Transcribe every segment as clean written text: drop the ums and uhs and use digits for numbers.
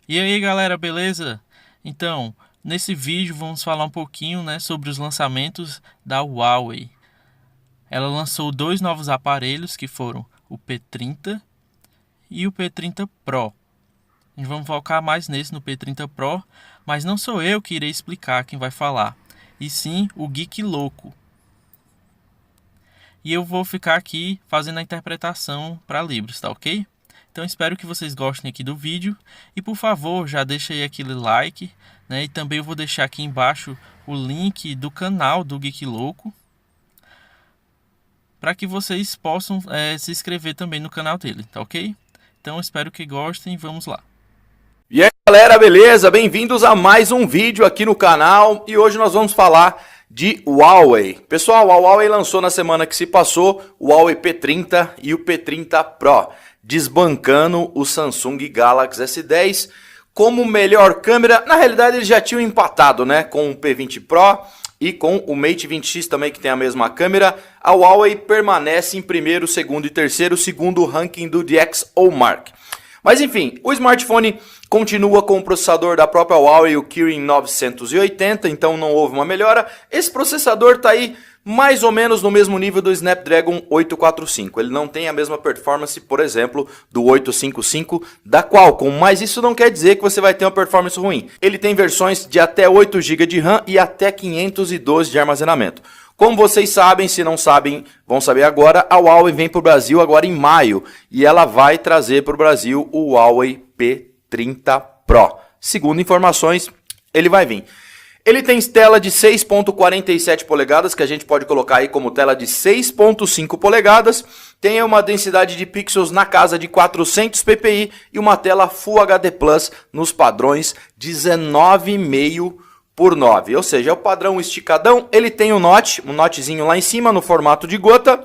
E aí galera, beleza? Então, nesse vídeo vamos falar um pouquinho, sobre os lançamentos da Huawei. Ela lançou dois novos aparelhos que foram o P30 e o P30 Pro. A gente vamos focar mais nesse, no P30 Pro, mas não sou eu que irei explicar quem vai falar, e sim o Geek Louco. E eu vou ficar aqui fazendo a interpretação para Libras, tá ok? Então espero que vocês gostem aqui do vídeo e por favor já deixa aí aquele like, e também eu vou deixar aqui embaixo o link do canal do Geek Louco para que vocês possam se inscrever também no canal dele, tá ok? Então espero que gostem e vamos lá. E aí galera, beleza? Bem-vindos a mais um vídeo aqui no canal e hoje nós vamos falar de Huawei. Pessoal, a Huawei lançou na semana que se passou o Huawei P30 e o P30 Pro, desbancando o Samsung Galaxy S10 como melhor câmera. Na realidade eles já tinham empatado, com o P20 Pro e com o Mate 20X também, que tem a mesma câmera. A Huawei permanece em primeiro, segundo e terceiro, segundo o ranking do DxOMark. Mas enfim, o smartphone continua com o processador da própria Huawei, o Kirin 980, então não houve uma melhora. Esse processador está aí mais ou menos no mesmo nível do Snapdragon 845. Ele não tem a mesma performance, por exemplo, do 855 da Qualcomm, mas isso não quer dizer que você vai ter uma performance ruim. Ele tem versões de até 8 GB de RAM e até 512 de armazenamento. Como vocês sabem, se não sabem, vão saber agora, a Huawei vem para o Brasil agora em maio e ela vai trazer para o Brasil o Huawei P30 Pro. Segundo informações, ele vai vir. Ele tem tela de 6.47 polegadas, que a gente pode colocar aí como tela de 6.5 polegadas. Tem uma densidade de pixels na casa de 400 ppi e uma tela Full HD Plus nos padrões 19,5 por 9, ou seja, é o padrão esticadão. Ele tem um notchzinho lá em cima no formato de gota.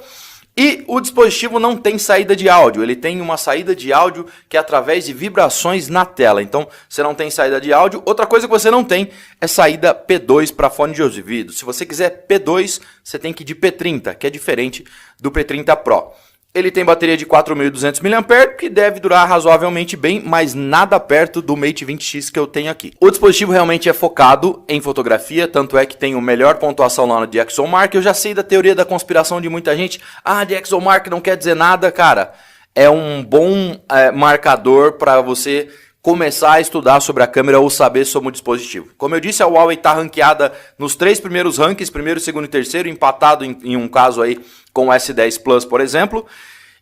E o dispositivo não tem saída de áudio, ele tem uma saída de áudio que é através de vibrações na tela. Então você não tem saída de áudio. Outra coisa que você não tem é saída P2 para fone de ouvido. Se você quiser P2, você tem que ir de P30, que é diferente do P30 Pro. Ele tem bateria de 4.200 mAh, que deve durar razoavelmente bem, mas nada perto do Mate 20X que eu tenho aqui. O dispositivo realmente é focado em fotografia, tanto é que tem a melhor pontuação lá no DxOMark. Eu já sei da teoria da conspiração de muita gente. DxOMark não quer dizer nada, cara. É um bom marcador para você começar a estudar sobre a câmera ou saber sobre o dispositivo. Como eu disse, a Huawei está ranqueada nos 3 primeiros rankings, primeiro, segundo e terceiro, empatado em um caso aí com o S10 Plus, por exemplo.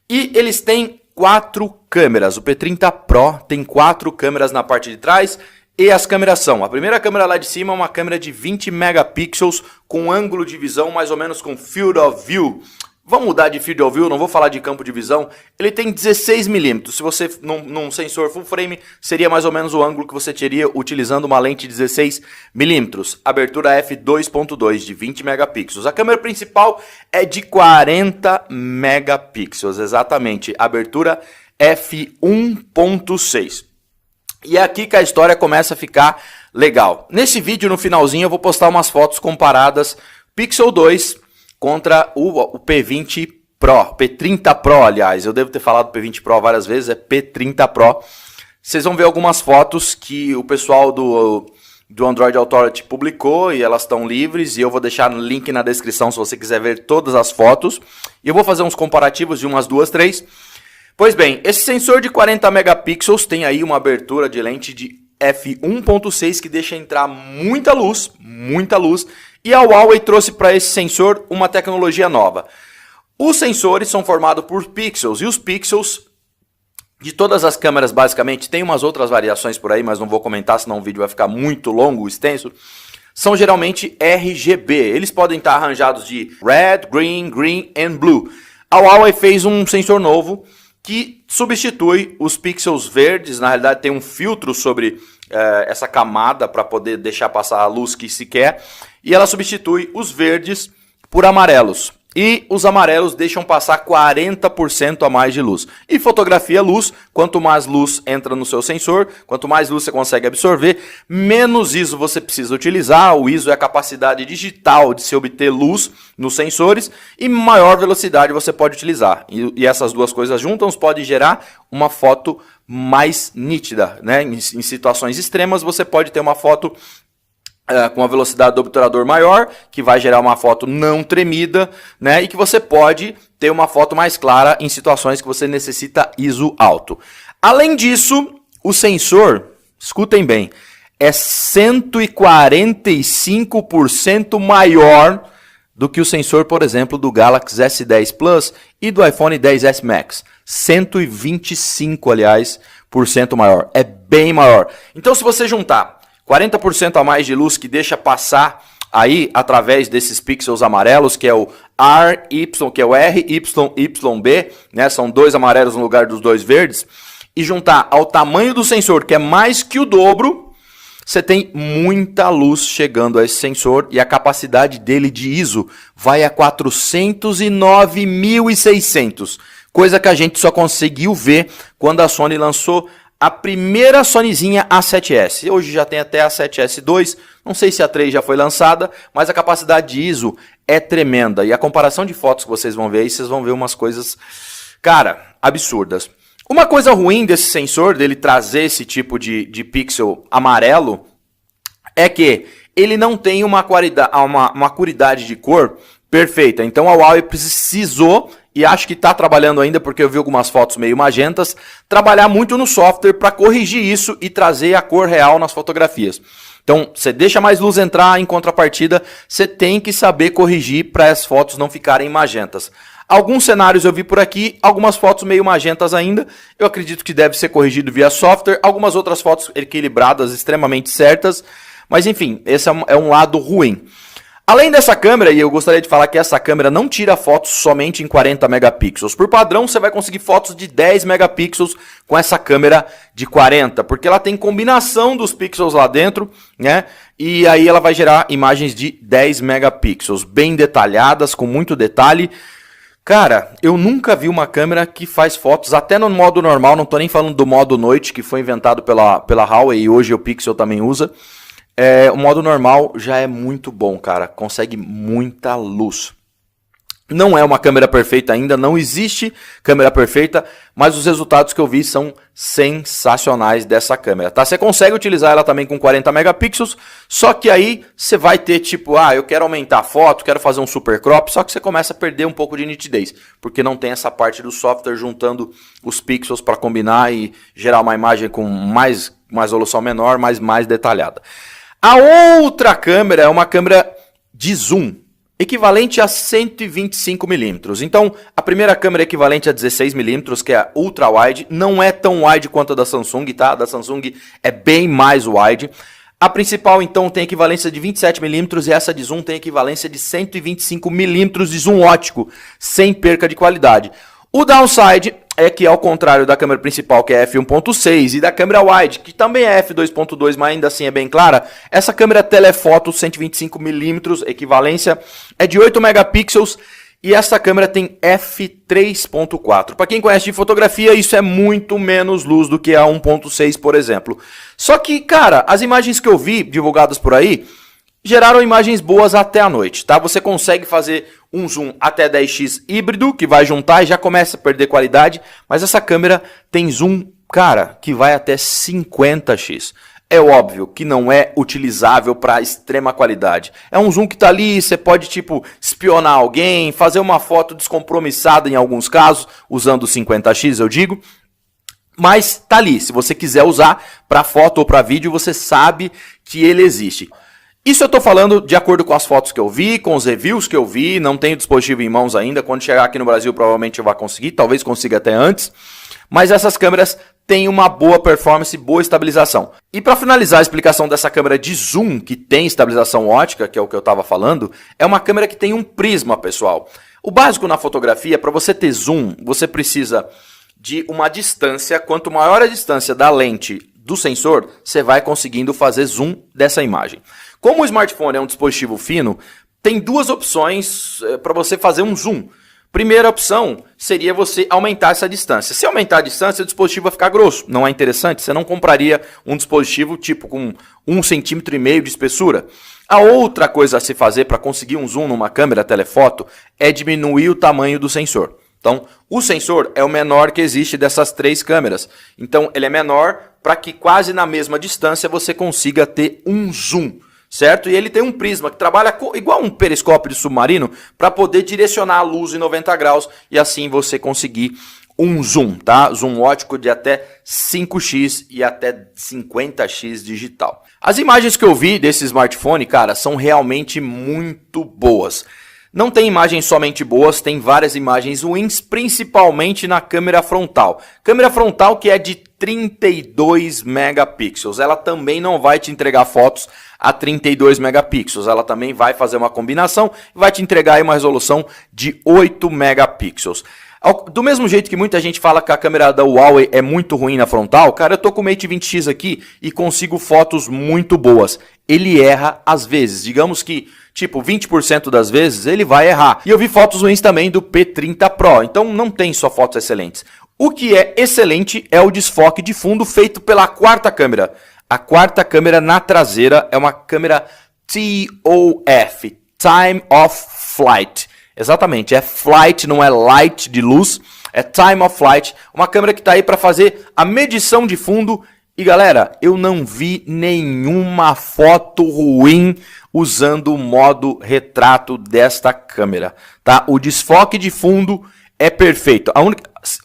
E eles têm 4 câmeras. O P30 Pro tem 4 câmeras na parte de trás. E as câmeras são: a primeira câmera lá de cima é uma câmera de 20 megapixels com ângulo de visão mais ou menos com field of view. Vamos mudar de field of view, não vou falar de campo de visão. Ele tem 16 milímetros. Se você num sensor full frame, seria mais ou menos o ângulo que você teria utilizando uma lente de 16 milímetros. Abertura f2.2 de 20 megapixels. A câmera principal é de 40 megapixels, exatamente. Abertura f1.6. E é aqui que a história começa a ficar legal. Nesse vídeo, no finalzinho, eu vou postar umas fotos comparadas Pixel 2 contra o P20 Pro, P30 Pro, aliás. Eu devo ter falado P20 Pro várias vezes, é P30 Pro. Vocês vão ver algumas fotos que o pessoal do Android Authority publicou e elas estão livres. E eu vou deixar no link na descrição se você quiser ver todas as fotos. E eu vou fazer uns comparativos de umas 2, 3. Pois bem, esse sensor de 40 megapixels tem aí uma abertura de lente de f1.6 que deixa entrar muita luz, muita luz. E a Huawei trouxe para esse sensor uma tecnologia nova. Os sensores são formados por pixels, e os pixels de todas as câmeras basicamente, tem umas outras variações por aí, mas não vou comentar, senão o vídeo vai ficar muito longo, extenso, são geralmente RGB. Eles podem estar arranjados de red, green and blue. A Huawei fez um sensor novo que substitui os pixels verdes. Na realidade tem um filtro sobre essa camada para poder deixar passar a luz que se quer. E ela substitui os verdes por amarelos. E os amarelos deixam passar 40% a mais de luz. E fotografia luz, quanto mais luz entra no seu sensor, quanto mais luz você consegue absorver, menos ISO você precisa utilizar. O ISO é a capacidade digital de se obter luz nos sensores e maior velocidade você pode utilizar. E essas duas coisas juntas podem gerar uma foto mais nítida, né? Em situações extremas, você pode ter uma foto com a velocidade do obturador maior, que vai gerar uma foto não tremida, né? E que você pode ter uma foto mais clara em situações que você necessita ISO alto. Além disso, o sensor, escutem bem, é 145% maior do que o sensor, por exemplo, do Galaxy S10 Plus e do iPhone XS Max. 125, aliás, por cento maior. É bem maior. Então, se você juntar 40% a mais de luz que deixa passar aí através desses pixels amarelos, que é o RY, que é o RYYB, né? São dois amarelos no lugar dos dois verdes, e juntar ao tamanho do sensor, que é mais que o dobro, você tem muita luz chegando a esse sensor e a capacidade dele de ISO vai a 409.600, coisa que a gente só conseguiu ver quando a Sony lançou a primeira Sonyzinha A7S. Hoje já tem até a A7S II, não sei se a 3 já foi lançada, mas a capacidade de ISO é tremenda. E a comparação de fotos que vocês vão ver aí, vocês vão ver umas coisas, cara, absurdas. Uma coisa ruim desse sensor, dele trazer esse tipo de pixel amarelo, é que ele não tem uma acuidade de cor perfeita. Então a Huawei precisou, e acho que está trabalhando ainda, porque eu vi algumas fotos meio magentas, trabalhar muito no software para corrigir isso e trazer a cor real nas fotografias. Então, você deixa mais luz entrar, em contrapartida, você tem que saber corrigir para as fotos não ficarem magentas. Alguns cenários eu vi por aqui, algumas fotos meio magentas ainda, eu acredito que deve ser corrigido via software, algumas outras fotos equilibradas, extremamente certas, mas enfim, esse é um lado ruim. Além dessa câmera, e eu gostaria de falar que essa câmera não tira fotos somente em 40 megapixels. Por padrão, você vai conseguir fotos de 10 megapixels com essa câmera de 40, porque ela tem combinação dos pixels lá dentro, né? E aí ela vai gerar imagens de 10 megapixels, bem detalhadas, com muito detalhe. Cara, eu nunca vi uma câmera que faz fotos, até no modo normal, não tô nem falando do modo noite, que foi inventado pela Huawei e hoje o Pixel também usa. O modo normal já é muito bom, cara. Consegue muita luz. Não é uma câmera perfeita ainda, não existe câmera perfeita, mas os resultados que eu vi são sensacionais dessa câmera, tá? Você consegue utilizar ela também com 40 megapixels, só que aí você vai ter tipo, eu quero aumentar a foto, quero fazer um super crop, só que você começa a perder um pouco de nitidez, porque não tem essa parte do software juntando os pixels para combinar e gerar uma imagem com mais resolução menor, mas mais detalhada. A outra câmera é uma câmera de zoom, equivalente a 125 milímetros. Então, a primeira câmera é equivalente a 16 milímetros, que é a ultra wide. Não é tão wide quanto a da Samsung, tá? A da Samsung é bem mais wide. A principal, então, tem equivalência de 27 milímetros e essa de zoom tem equivalência de 125 milímetros de zoom óptico, sem perca de qualidade. O downside é que, ao contrário da câmera principal, que é f1.6, e da câmera wide, que também é f2.2, mas ainda assim é bem clara, essa câmera telefoto 125mm, equivalência, é de 8 megapixels, e essa câmera tem f3.4. Para quem conhece de fotografia, isso é muito menos luz do que a 1.6, por exemplo. Só que, cara, as imagens que eu vi divulgadas por aí geraram imagens boas até a noite, tá? Você consegue fazer um zoom até 10x híbrido, que vai juntar e já começa a perder qualidade, mas essa câmera tem zoom, cara, que vai até 50x. É óbvio que não é utilizável para extrema qualidade. É um zoom que tá ali, você pode tipo espionar alguém, fazer uma foto descompromissada em alguns casos, usando 50x, eu digo. Mas tá ali, se você quiser usar para foto ou para vídeo, você sabe que ele existe. Isso eu estou falando de acordo com as fotos que eu vi, com os reviews que eu vi, não tenho dispositivo em mãos ainda, quando chegar aqui no Brasil provavelmente eu vou conseguir, talvez consiga até antes, mas essas câmeras têm uma boa performance, boa estabilização. E para finalizar a explicação dessa câmera de zoom, que tem estabilização ótica, que é o que eu estava falando, é uma câmera que tem um prisma, pessoal. O básico na fotografia, para você ter zoom, você precisa de uma distância, quanto maior a distância da lente do sensor, você vai conseguindo fazer zoom dessa imagem. Como o smartphone é um dispositivo fino, tem duas opções para você fazer um zoom. Primeira opção seria você aumentar essa distância. Se aumentar a distância, o dispositivo vai ficar grosso. Não é interessante? Você não compraria um dispositivo tipo com 1,5 cm de espessura. A outra coisa a se fazer para conseguir um zoom numa câmera telefoto é diminuir o tamanho do sensor. Então, o sensor é o menor que existe dessas 3 câmeras. Então, ele é menor para que quase na mesma distância você consiga ter um zoom, certo? E ele tem um prisma que trabalha igual um periscópio de submarino para poder direcionar a luz em 90 graus e assim você conseguir um zoom, tá? Zoom ótico de até 5x e até 50x digital. As imagens que eu vi desse smartphone, cara, são realmente muito boas. Não tem imagens somente boas, tem várias imagens ruins, principalmente na câmera frontal. Câmera frontal que é de 32 megapixels. Ela também não vai te entregar fotos a 32 megapixels. Ela também vai fazer uma combinação e vai te entregar aí uma resolução de 8 megapixels. Do mesmo jeito que muita gente fala que a câmera da Huawei é muito ruim na frontal, cara, eu tô com o Mate 20X aqui e consigo fotos muito boas. Ele erra às vezes, digamos que tipo 20% das vezes ele vai errar. E eu vi fotos ruins também do P30 Pro, então não tem só fotos excelentes. O que é excelente é o desfoque de fundo feito pela quarta câmera. A quarta câmera na traseira é uma câmera TOF, Time of Flight. Exatamente, é flight, não é light de luz, é time of flight, uma câmera que está aí para fazer a medição de fundo. E galera, eu não vi nenhuma foto ruim usando o modo retrato desta câmera, tá? O desfoque de fundo é perfeito.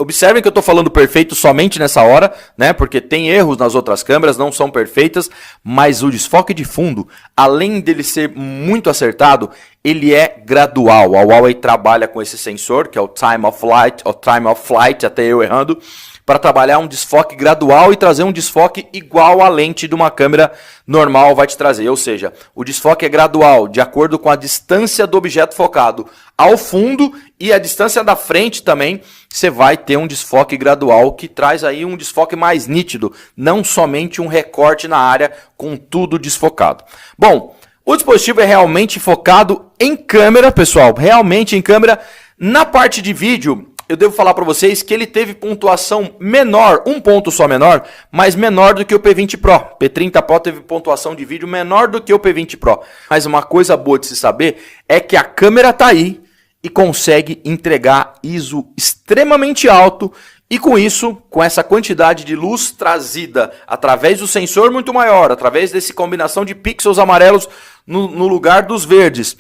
Observem que eu estou falando perfeito somente nessa hora, né? Porque tem erros nas outras câmeras, não são perfeitas, mas o desfoque de fundo, além dele ser muito acertado, ele é gradual. A Huawei trabalha com esse sensor, que é o Time of Flight, ou Time of Flight, até eu errando, para trabalhar um desfoque gradual e trazer um desfoque igual à lente de uma câmera normal vai te trazer. Ou seja, o desfoque é gradual, de acordo com a distância do objeto focado ao fundo e a distância da frente também, você vai ter um desfoque gradual que traz aí um desfoque mais nítido, não somente um recorte na área com tudo desfocado. Bom, o dispositivo é realmente focado em câmera, pessoal, realmente em câmera. Na parte de vídeo, eu devo falar para vocês que ele teve pontuação menor, um ponto só menor, mas menor do que o P20 Pro. P30 Pro teve pontuação de vídeo menor do que o P20 Pro. Mas uma coisa boa de se saber é que a câmera tá aí e consegue entregar ISO extremamente alto e com isso, com essa quantidade de luz trazida através do sensor muito maior, através dessa combinação de pixels amarelos no lugar dos verdes,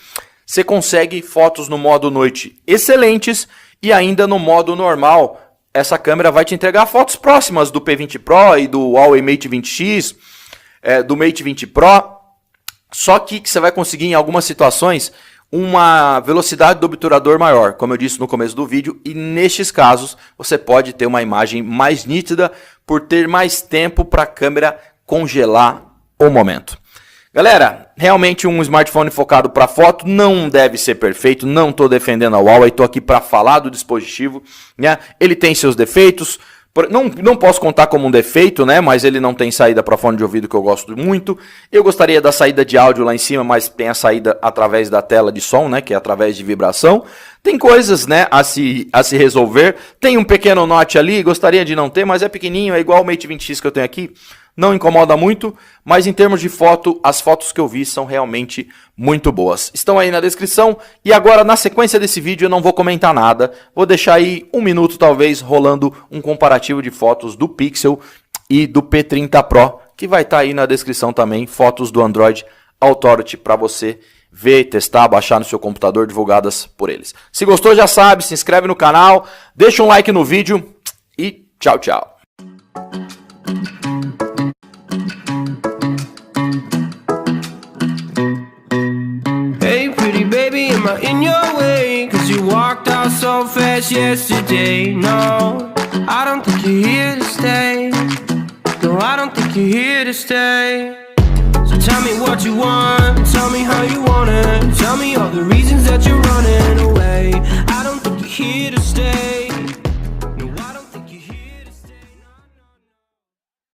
você consegue fotos no modo noite excelentes. E ainda no modo normal, essa câmera vai te entregar fotos próximas do P20 Pro e do Huawei Mate 20X, do Mate 20 Pro. Só que você vai conseguir em algumas situações uma velocidade do obturador maior, como eu disse no começo do vídeo. E nestes casos você pode ter uma imagem mais nítida por ter mais tempo para a câmera congelar o momento. Galera, realmente um smartphone focado para foto não deve ser perfeito, não estou defendendo a Huawei, estou aqui para falar do dispositivo, né? Ele tem seus defeitos, não posso contar como um defeito, né? Mas ele não tem saída para fone de ouvido, que eu gosto muito. Eu gostaria da saída de áudio lá em cima, mas tem a saída através da tela de som, né? Que é através de vibração. Tem coisas, né, a se resolver. Tem um pequeno notch ali, gostaria de não ter, mas é pequenininho, é igual o Mate 20X que eu tenho aqui. Não incomoda muito, mas em termos de foto, as fotos que eu vi são realmente muito boas. Estão aí na descrição e agora na sequência desse vídeo eu não vou comentar nada. Vou deixar aí um minuto talvez rolando um comparativo de fotos do Pixel e do P30 Pro, que vai estar aí na descrição também, fotos do Android Authority para você ver, testar, baixar no seu computador, divulgadas por eles. Se gostou já sabe, se inscreve no canal, deixa um like no vídeo e tchau, tchau. Am I in your way? Cause you walked out so fast yesterday. No, I don't think you're here to stay. No, I don't think you're here to stay. So tell me what you want, tell me how you want it. Tell me all the reasons that you're running away. I don't think you're here to stay.